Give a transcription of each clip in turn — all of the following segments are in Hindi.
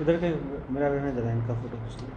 इधर के मेरा रहने जरा इनका फोटो खींच लो।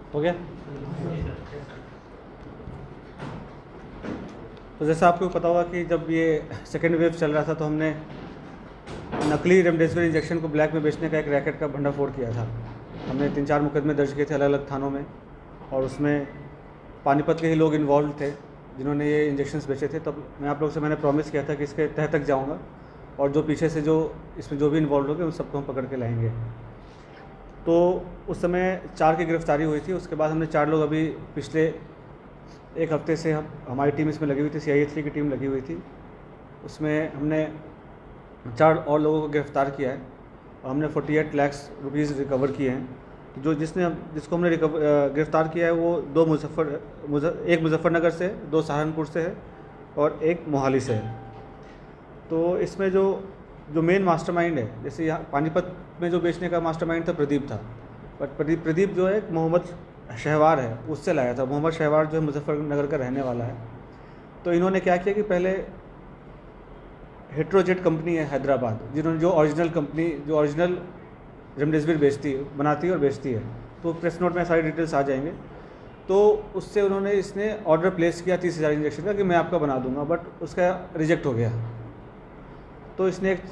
हो गया। तो जैसा आपको पता होगा कि जब ये सेकेंड वेव चल रहा था तो हमने नकली रेमडेसिविर इंजेक्शन को ब्लैक में बेचने का एक रैकेट का भंडाफोड़ किया था। हमने 3-4 मुकदमे दर्ज किए थे अलग अलग थानों में, और उसमें पानीपत के ही लोग इन्वॉल्व थे जिन्होंने ये इंजेक्शन्स बेचे थे। तब मैं आप लोग से मैंने प्रॉमिस किया था कि इसके तह तक जाऊँगा, और जो पीछे से जो इसमें जो भी इन्वॉल्व होंगे उन सबको हम पकड़ के लाएंगे। तो उस समय 4 की गिरफ्तारी हुई थी। उसके बाद हमने 4 लोग अभी पिछले एक हफ्ते से हमारी टीम इसमें लगी हुई थी, CIA3 की टीम लगी हुई थी। उसमें हमने 4 और लोगों को गिरफ़्तार किया है और हमने 48 लाख रुपीज़ रिकवर किए हैं। जो जिसको हमने गिरफ़्तार किया है वो एक मुजफ्फरनगर से, 2 सहारनपुर से है और 1 मोहाली से है। तो इसमें जो मेन मास्टरमाइंड है, जैसे यहाँ पानीपत में जो बेचने का मास्टरमाइंड था प्रदीप था, बट प्रदीप जो है मोहम्मद शहवार है उससे लाया था। मोहम्मद शहवार जो है मुजफ्फरनगर का रहने वाला है। तो इन्होंने क्या किया कि पहले हेट्रोजेट कंपनी है हैदराबाद, जिन्होंने जो ओरिजिनल रेमडेसिविर बनाती है और बेचती है, तो प्रेस नोट में सारी डिटेल्स आ जाएंगे। तो उससे इसने ऑर्डर प्लेस किया 30,000 इंजेक्शन का कि मैं आपका बना दूंगा, बट उसका रिजेक्ट हो गया। तो इसने एक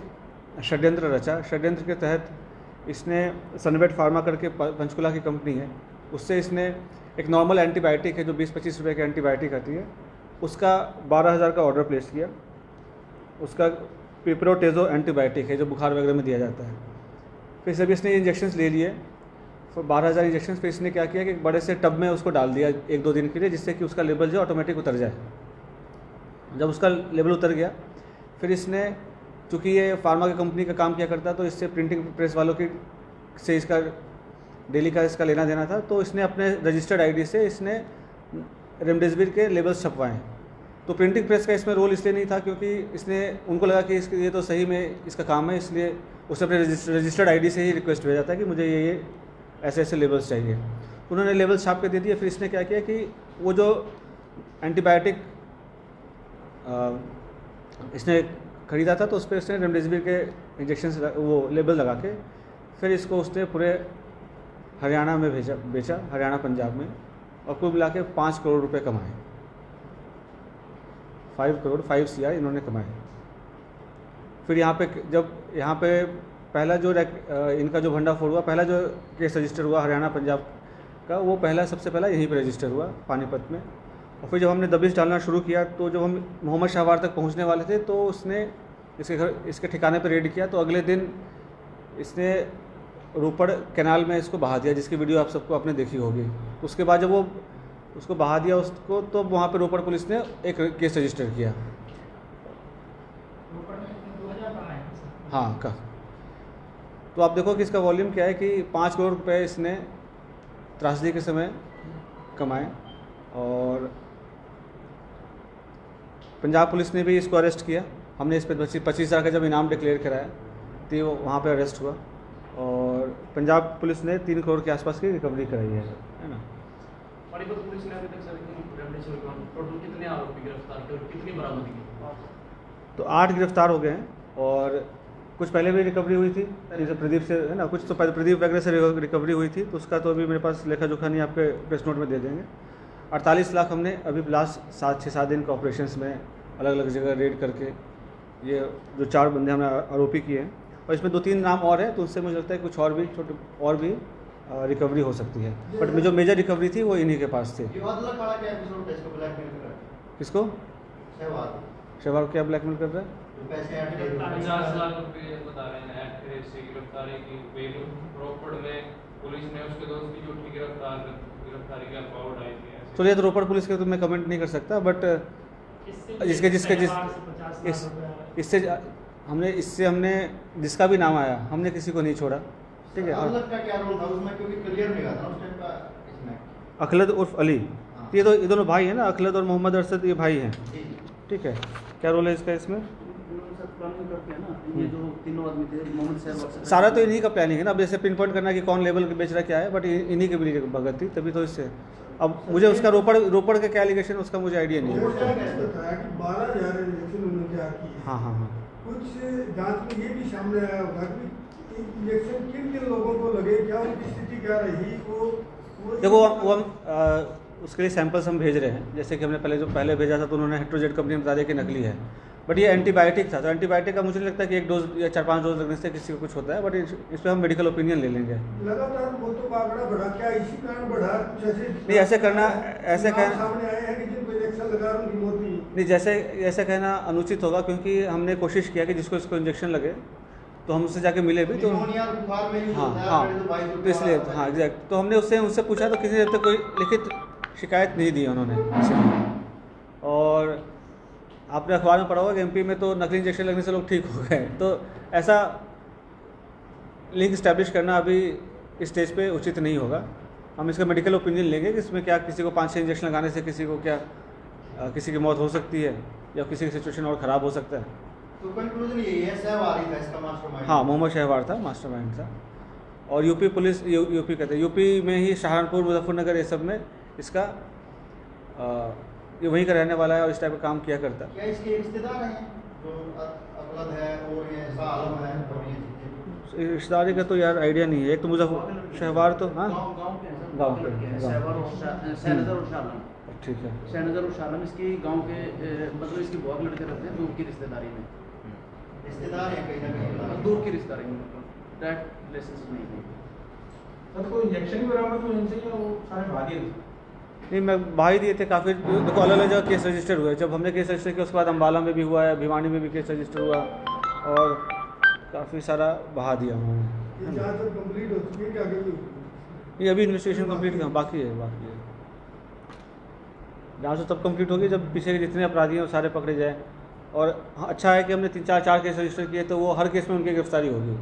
षड्यंत्र रचा। षड्यंत्र के तहत इसने सनवेट फार्मा करके पंचकुला की कंपनी है, उससे इसने एक नॉर्मल एंटीबायोटिक है जो 20-25 रुपये की एंटीबायोटिक आती है, उसका 12,000 का ऑर्डर प्लेस किया। उसका पिपरोटेजो एंटीबायोटिक है जो बुखार वगैरह में दिया जाता है। फिर सभी इसने इंजेक्शन्स ले लिए, फिर 12,000 इंजेक्शन्स। फिर इसने क्या किया कि एक बड़े से टब में उसको डाल दिया 1-2 दिन के लिए, जिससे कि उसका लेवल जो ऑटोमेटिक उतर जाए। जब उसका लेवल उतर गया, फिर इसने, चूँकि ये फार्मा की कंपनी का काम किया करता, तो इससे प्रिंटिंग प्रेस वालों की से इसका डेली का इसका लेना देना था। तो इसने अपने रजिस्टर्ड आईडी से इसने रेमडेसिविर के लेबल्स छपवाएँ। तो प्रिंटिंग प्रेस का इसमें रोल इसलिए नहीं था क्योंकि इसने उनको लगा कि ये तो सही में इसका काम है, इसलिए उसने अपने रजिस्टर्ड आईडी से ही रिक्वेस्ट भेजा था कि मुझे ये ऐसे ऐसे लेबल्स चाहिए। उन्होंने लेबल छाप के दे दिए। फिर इसने क्या किया कि वो जो एंटीबायोटिक इसने ख़रीदा था, तो उस पर इसने रेमडेसिविर के इंजेक्शन वो लेबल लगा के फिर इसको उसने पूरे हरियाणा में बेचा, हरियाणा पंजाब में, और कुल मिला के 5 करोड़ रुपये कमाए। 5 CR इन्होंने कमाए। फिर यहाँ पे पहला जो इनका जो भंडाफोड़ हुआ, पहला जो केस रजिस्टर हुआ हरियाणा पंजाब का, वो सबसे पहला यहीं पे रजिस्टर हुआ पानीपत में। और फिर जब हमने दबिश डालना शुरू किया, तो जब हम मोहम्मद शहवार तक पहुँचने वाले थे, तो उसने इसके ठिकाने पर रेड किया। तो अगले दिन इसने रोपड़ कैनाल में इसको बहा दिया, जिसकी वीडियो आप सबको आपने देखी होगी। उसके बाद जब वो उसको बहा दिया उसको, तो वहाँ पे रोपड़ पुलिस ने एक केस रजिस्टर किया। हाँ का तो आप देखो कि इसका वॉल्यूम क्या है कि 5 करोड़ रुपए इसने त्रासदी के समय कमाए। और पंजाब पुलिस ने भी इसको अरेस्ट किया। हमने इस पर 25,000 का जब इनाम डिक्लेयर कराया, तो वो वहाँ पे अरेस्ट हुआ। और पंजाब पुलिस ने 3 करोड़ के आसपास की रिकवरी कराई है ना। पानीपत पुलिस ने अभी तक सर टोटल कितने आरोपी गिरफ्तार किए और कितनी बरामदगी? तो 8 गिरफ्तार हो गए हैं, और कुछ पहले भी रिकवरी हुई थी, जैसे प्रदीप से है ना, कुछ तो पहले प्रदीप वगैरह से रिकवरी हुई थी, तो उसका तो अभी मेरे पास लेखा जोखा नहीं, आपके प्रेस नोट में दे देंगे। 48 लाख हमने अभी लास्ट 6-7 दिन के ऑपरेशंस में अलग अलग जगह रेड करके ये जो 4 बंदे हमने आरोपी किए हैं, और इसमें 2-3 नाम और हैं, तो उससे मुझे लगता है कुछ और भी छोटे और भी रिकवरी हो सकती है, बट जो मेजर रिकवरी थी वो इन्हीं के पास थी। किसको? शहवाग क्या ब्लैकमेल कर रहा है? 50 लाख रुपए बता रहे हैं ऐट से गिरफ्तारी की बेल रोपड़ में पुलिस ने उसके दोस्त की झूठी गिरफ्तारी के अफवाह उड़ाई थी। तो ये तो रोपड़ पुलिस के तो मैं कमेंट नहीं कर सकता, बट इससे हमने जिसका भी नाम आया हमने किसी को नहीं छोड़ा, ठीक है। अखलद उर्फ अली, ये दोनों भाई हैं ना, अखलद और मोहम्मद अरशद, ये भाई हैं, ठीक है। क्या रोल है इसका इसमें? ये जो तीनों आदमी थे, मोहम्मद शहबाज, सारा तो इन्हीं का प्लानिंग है ना। अब जैसे पिन पॉइंट करना कि कौन लेवल बेच रहा क्या है, बट इन्हीं के भी भगत थी, तभी तो इससे। अब मुझे उसका रोपड़ का क्या एलिगेशन, उसका मुझे आइडिया नहीं है। 12,000 इंजेक्शन उन्होंने तैयार किए। हाँ। कुछ जांच में ये भी सामने आया होगा कि इंजेक्शन किन लोगों को लगे, क्या उनकी स्थिति क्या रही, वो देखो वो हम उसके लिए सैंपल्स हम भेज रहे हैं। जैसे कि हमने पहले भेजा था तो उन्होंने हेट्रोजेट कंपनी में बता दिया कि नकली है, बट ये एंटीबायोटिक था, तो एंटीबायोटिक का मुझे नहीं लगता कि 1 डोज या 4-5 डोज लगने से किसी को कुछ होता है, बट इस पर हम मेडिकल ओपिनियन ले लेंगे। लगातार वो तो आंकड़ा बढ़ा, क्या इसी कारण बढ़ा? कुछ नहीं, ऐसे कहना सामने आए हैं कि जिनको इंजेक्शन लगा उनकी मौत हुई। नहीं, ऐसे कहना अनुचित होगा, क्योंकि हमने कोशिश किया कि जिसको इसको इंजेक्शन लगे तो हम उससे जाके मिले भी, तो हाँ, तो इसलिए हाँ एग्जैक्ट, तो हमने उससे पूछा तो किसी ने अब तक कोई लिखित शिकायत नहीं दी उन्होंने किसी ने। और आपने अखबार में पढ़ा होगा कि एमपी में तो नकली इंजेक्शन लगने से लोग ठीक हो गए, तो ऐसा लिंक इस्टेब्लिश करना अभी इस स्टेज पे उचित नहीं होगा। हम इसका मेडिकल ओपिनियन लेंगे कि इसमें क्या किसी को 5-6 इंजेक्शन लगाने से किसी को क्या किसी की मौत हो सकती है, या किसी की सिचुएशन और ख़राब हो सकता है। तो कंक्लूजन यही है, शहवाग ही था इसका मास्टरमाइंड। हाँ, मोहम्मद शहवाग था, मास्टरमाइंड था। और यूपी पुलिस, यूपी कहते हैं, यूपी में ही सहारनपुर, मुजफ्फरनगर, ये सब में इसका ये वहीं का रहने वाला है और इस टाइप का काम किया करता है। क्या इसके रिश्तेदार हैं जो अकलद है और ये सालम है और ये चीजें? रिश्तेदारी का तो यार आइडिया नहीं है। एक तो मुजफ्फर शहवाग तो हाँ गांव के शहनजर और शालम, ठीक है। शहनजर और शालम इसकी गांव के मतलब इसकी बहुत लड़के रहते हैं दूर की रिश्तेदारी में, रिश्तेदार है कहीं ना कहीं दूर की रिश्तेदारी में, डायरेक्ट रिलेशनशिप नहीं है। तो कोई इंजेक्शन भी बरामद हुए इनसे या वो सारे भागी थे? नहीं, मैं भाई दिए थे काफ़ी, देखो अलग अलग जगह केस रजिस्टर हुए। जब हमने केस रजिस्टर किया उसके बाद अम्बाला में भी हुआ है, भिवानी में भी केस रजिस्टर हुआ, और काफ़ी सारा बहा दिया उन्होंने। ये जांच अब कंप्लीट हो चुकी है कि आगे भी? ये अभी इन्वेस्टिगेशन कंप्लीट कहाँ बाकी है। जहाँ से तब कंप्लीट होगी जब पीछे के जितने अपराधी हैं वो सारे पकड़े जाए। और अच्छा है कि हमने 3-4 केस रजिस्टर किए, तो वो हर केस में उनकी गिरफ्तारी होगी,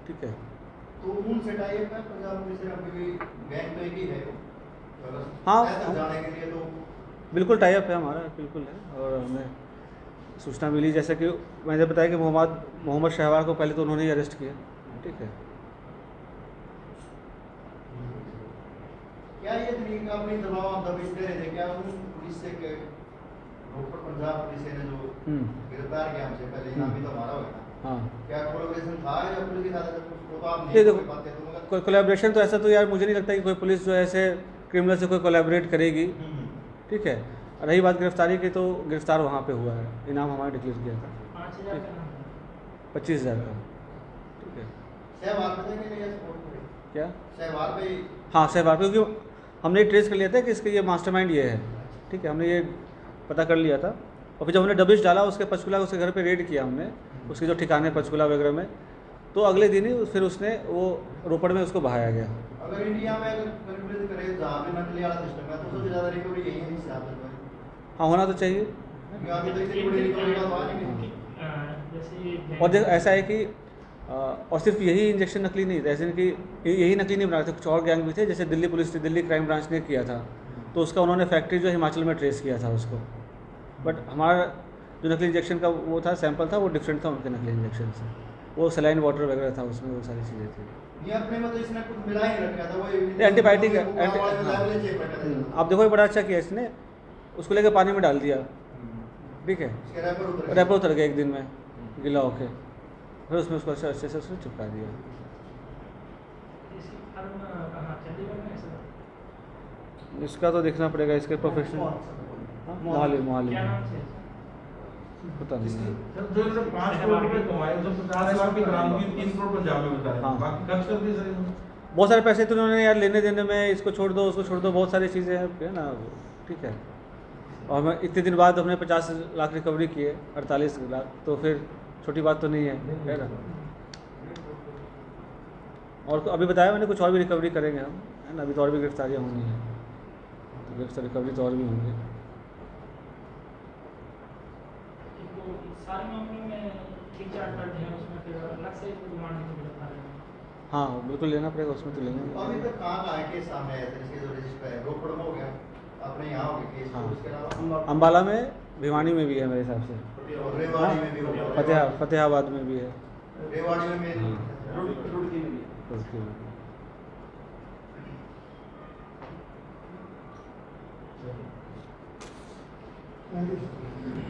ठीक है। तो उनसे टाइप है पंजाब पुलिस से अभी गैंग तो एक ही है, हाँ, जाने के लिए तो बिल्कुल टाई अप है हमारा, बिल्कुल है। और हमें सूचना मिली, जैसे कि मैंने बताया कि मोहम्मद शहवाग को पहले तो उन्होंने ही अरेस्ट किया, ठीक है। क्या ये तरीका अपनी दबाव दबिश दे रहे थे क्या उन पुलिस से के रोपड़ पंजाब पुलिस ने जो गिरफ्तार किया हमसे पहले, नाम भी तो हमारा होगा, हाँ, क्या कोलैबोरेशन था या पुलिस के साथ? तो आप ये नहीं देखो, पाते तो कोई कोलैबोरेशन तो ऐसा तो यार मुझे नहीं लगता कि कोई पुलिस जो है ऐसे क्रिमिनल से कोई कोलैबोरेट करेगी, ठीक है। रही बात गिरफ्तारी की, तो गिरफ्तार वहाँ पे हुआ है, इनाम हमारे डिक्लेयर किया था 25,000 का, ठीक है। शहवाग पे थे कि नहीं सपोर्ट पे? क्या शहवाग पे? हाँ, शहवाग, क्योंकि हमने ट्रेस कर लिया था कि इसका ये मास्टरमाइंड ये है, ठीक है। हमने ये पता कर लिया था, और फिर जब हमने दबिश डाला उसके पंचकुला, उसके घर पे रेड किया हमने, उसके जो ठिकाने पंचकुला वगैरह में, तो अगले दिन ही फिर उसने वो रोपड़ में उसको बहाया गया। अगर इंडिया में अगर कंक्लूजन करे जहाँ पे नकली वाला सिस्टम है तो सबसे ज़्यादा रिकवरी यही है इस हिसाब से? हाँ, होना तो चाहिए। अभी तक इतनी बड़ी रिकवरी का तो आज नहीं। और ऐसा है कि और सिर्फ यही इंजेक्शन नकली नहीं था, ऐसे नहीं कि यही नकली नहीं बना रहे थे, कुछ और गैंग भी थे। जैसे Delhi police, Delhi crime branch ने किया था, तो उसका उन्होंने फैक्ट्री जो हिमाचल में ट्रेस किया था उसको, बट हमारा जो नकली इंजेक्शन का वो था सैंपल था, वो डिफरेंट था उनके नकली इंजेक्शन से। वो सलाइन वाटर वगैरह था उसमें, वो सारी चीज़ें थी। ये अपने में तो इसने कुछ मिला ही रखा था, वो एंटीबायोटिक है। आप आप देखो, ये बड़ा अच्छा किया इसने, उसको लेकर पानी में डाल दिया, ठीक है, रैपर उतर गया एक दिन में गीला होके, फिर उसमें उसको अच्छे से उसने चिपका दिया। इसकी फर्म कहाँ चंडीगढ़ में है सर? इसका तो देखना पड़ेगा, इसके प्रोफेशनल मोहाली क्या नाम से? पता नहीं है। सर जो इन्होंने 5 करोड़ रुपए कमाए उसमें 50 लाख की बरामदगी 3 करोड़ पंजाब में बता रहे हाँ। हैं, बाकी खर्च कर दिए सर इन्होंने। बहुत सारे पैसे तो उन्होंने यार लेने देने में, इसको छोड़ दो उसको छोड़ दो, बहुत सारी चीज़ें हैं है ना, ठीक है। और मैं इतने दिन बाद हमने 50 लाख रिकवरी की है, 48 लाख, तो फिर छोटी बात तो नहीं है ना। और अभी बताया मैंने कुछ और भी रिकवरी करेंगे हम, है ना, अभी तो और भी गिरफ्तारियाँ होनी है, तो गिरफ्तार रिकवरी तो और भी होंगे। तो सारे मामलों में ठीक चार्ट दर्ज है, उसमें फिर अलग से रिमांड की गिरफ्तार है। हाँ बिल्कुल लेना पड़ेगा, उसमें तो लेंगे। अभी तक कहाँ है केस सामने आया था, इसके जो रजिस्टर है रोपड़ में हो गया, अपने यहाँ हो गया केस, हाँ। उसके अलावा अम्बाला में, भिवानी में भी है मेरे हिसाब से, और रेवाड़ी में भी हो गया, फतेहाबाद में भी है। रेवाड़ी में मेरी रुड़की में भी है। रुड़की में भी। Thank you.